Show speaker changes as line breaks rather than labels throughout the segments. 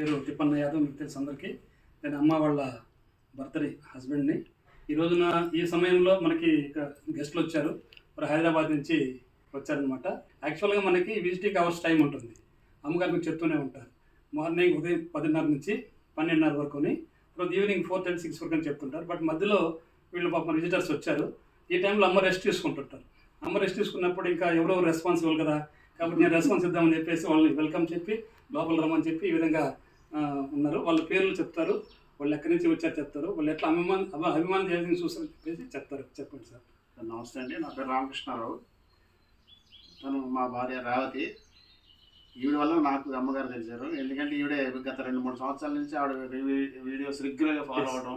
పేరు తిప్పన్న యాదవ్, మీకు తెలుసు అందరికీ. నేను అమ్మ వాళ్ళ బర్త్డే హస్బెండ్ని. ఈ రోజున ఈ సమయంలో మనకి గెస్ట్లు వచ్చారు, మరి హైదరాబాద్ నుంచి వచ్చారనమాట. యాక్చువల్గా మనకి విజిటింగ్ అవర్స్ టైం ఉంటుంది, అమ్మగారు మీకు చెప్తూనే ఉంటారు. మార్నింగ్ ఉదయం 10:30 నుంచి 12:30 వరకుని, తర్వాత ఈవినింగ్ 4:30, 6 వరకు అని చెప్తుంటారు. బట్ మధ్యలో వీళ్ళు పాపం విజిటర్స్ వచ్చారు. ఈ టైంలో అమ్మ రెస్ట్ తీసుకుంటుంటారు. అమ్మ రెస్ట్ తీసుకున్నప్పుడు ఇంకా ఎవరెవరు రెస్పాన్సిబుల్ కదా, కాబట్టి నేను రెస్పాన్స్ ఇద్దామని చెప్పేసి వాళ్ళని వెల్కమ్ చెప్పి లోపల రమ్మని చెప్పి ఈ విధంగా ఉన్నారు. వాళ్ళ పేర్లు చెప్తారు, వాళ్ళు ఎక్కడి నుంచి వచ్చారు చెప్తారు, వాళ్ళు ఎట్లా అభిమానం చేయాలని చూస్తారని చెప్పేసి చెప్తారు. చెప్పండి సార్.
నమస్తే అండి, నా పేరు రామకృష్ణారావు. తను మా భార్య రేవతి. ఈవిడ వల్ల నాకు అమ్మగారు తెలిసారు. ఎందుకంటే ఈవిడే గత 2-3 సంవత్సరాల నుంచి ఆవిడ వీడియోస్ రెగ్యులర్గా ఫాలో అవ్వడం.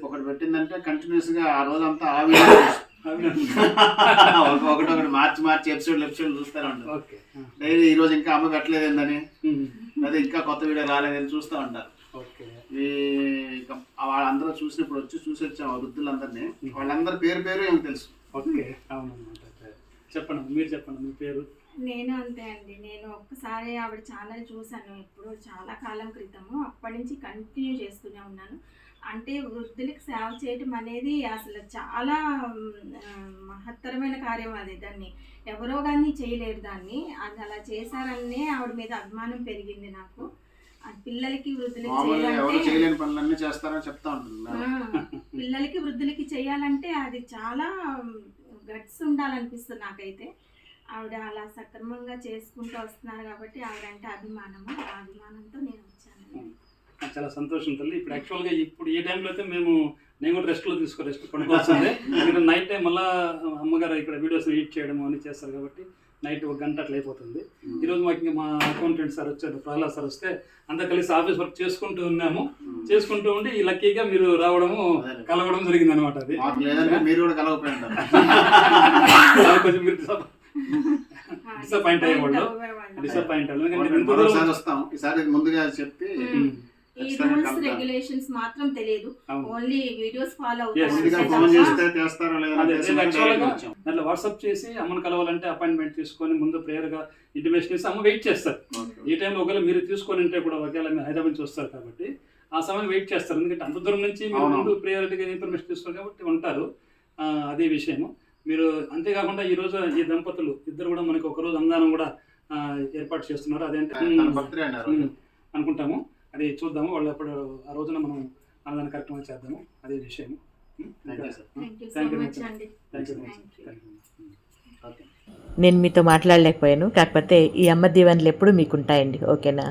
ఒకటి పెట్టిందంటే కంటిన్యూస్గా ఆ రోజంతా ఆ వీడియో ఒకటి మార్చి ఎపిసోడ్ చూస్తూనే ఉంటారు. డైలీ ఈ రోజు ఇంకా అమ్మ పెట్టలేదేందని, అదే ఇంకా కొత్త వీడియో రాలేదని చూస్తూ ఉంటారు. వాళ్ళందరూ చూసినప్పుడు చూసి వచ్చాము వృద్ధులందరినీ. వాళ్ళందరి పేరు ఏమో తెలుసు.
చెప్పండి, మీరు చెప్పండి మీ పేరు.
నేను అంతే అండి. నేను ఒక్కసారి ఆవిడ ఛానల్ చూశాను, ఇప్పుడు చాలా కాలం క్రితము. అప్పటి నుంచి కంటిన్యూ చేస్తూనే ఉన్నాను. అంటే వృద్ధులకు సేవ చేయటం అనేది అసలు చాలా మహత్తరమైన కార్యం. అది దాన్ని ఎవరో కానీ చేయలేరు. దాన్ని అది అలా చేశారనే ఆవిడ మీద అభిమానం పెరిగింది నాకు. పిల్లలకి వృద్ధులకి పిల్లలకి వృద్ధులకి చేయాలంటే అది చాలా గట్స్ ఉండాలనిపిస్తుంది నాకైతే. ఆవిడ అలా సక్రమంగా చేసుకుంటూ వస్తున్నారు కాబట్టి ఆవిడంటే అభిమానము. ఆ అభిమానంతో నేను వచ్చాను.
చాలా సంతోషం తల్లి. ఇప్పుడు యాక్చువల్గా ఇప్పుడు ఈ టైంలో అయితే నేను కూడా రెస్ట్ పడుకోవాల్సిందే. ఇక్కడ నైట్ టైం మళ్ళీ అమ్మగారు ఇక్కడ వీడియోస్ ఎడిట్ చేయడం అని చేస్తారు కాబట్టి నైట్ 1 గంట అట్లా అయిపోతుంది. ఈరోజు మాకు ఇంకా మా అకౌంటెంట్ సార్ వచ్చారు, ప్రహ్లాద్ సార్ వస్తే అంతా కలిసి ఆఫీస్ వర్క్ చేసుకుంటూ ఉండి ఈ లక్కీగా మీరు రావడము కలవడం జరిగింది అనమాట. అది కొంచెం మీరు డిసప్పాయింట్ అయ్యేవాళ్ళు.
ముందుగా చెప్పి
ఈ రూల్స్ రెగ్యులేషన్స్ మాత్రం తెలియదు, ఓన్లీ వీడియోస్ ఫాలో అవుతారు.
దాంట్లో వాట్సాప్ చేసి అమ్మను కలవాలంటే అపాయింట్మెంట్ తీసుకొని ముందు ప్రేయర్గా ఇంటిమేషన్ ఇస్తే అమ్మ వెయిట్ చేస్తారు. ఈ టైంలో ఒకవేళ మీరు తీసుకొని ఉంటే కూడా ఒకవేళ మీరు హైదరాబాద్ నుంచి వస్తారు కాబట్టి ఆ సమయం వెయిట్ చేస్తారు. ఎందుకంటే అంత దూరం నుంచి మీరు ముందు ప్రేయర్గా ఇన్ఫర్మేషన్ తీసుకోవాలి కాబట్టి ఉంటారు. అదే విషయము. మీరు అంతేకాకుండా ఈరోజు ఈ దంపతులు ఇద్దరు కూడా మనకి ఒకరోజు అన్నదానం కూడా ఏర్పాటు చేస్తున్నారు. అదేంటే అనుకుంటాము, అది చూద్దాము. వాళ్ళు అప్పుడు ఆ రోజున మనం అన్నదాన కార్యక్రమం చేద్దాము. అదే విషయము.
నేను మీతో మాట్లాడలేకపోయాను, కాకపోతే ఈ అమ్మ దీవెనలు ఎప్పుడు మీకు ఉంటాయండి. ఓకేనా?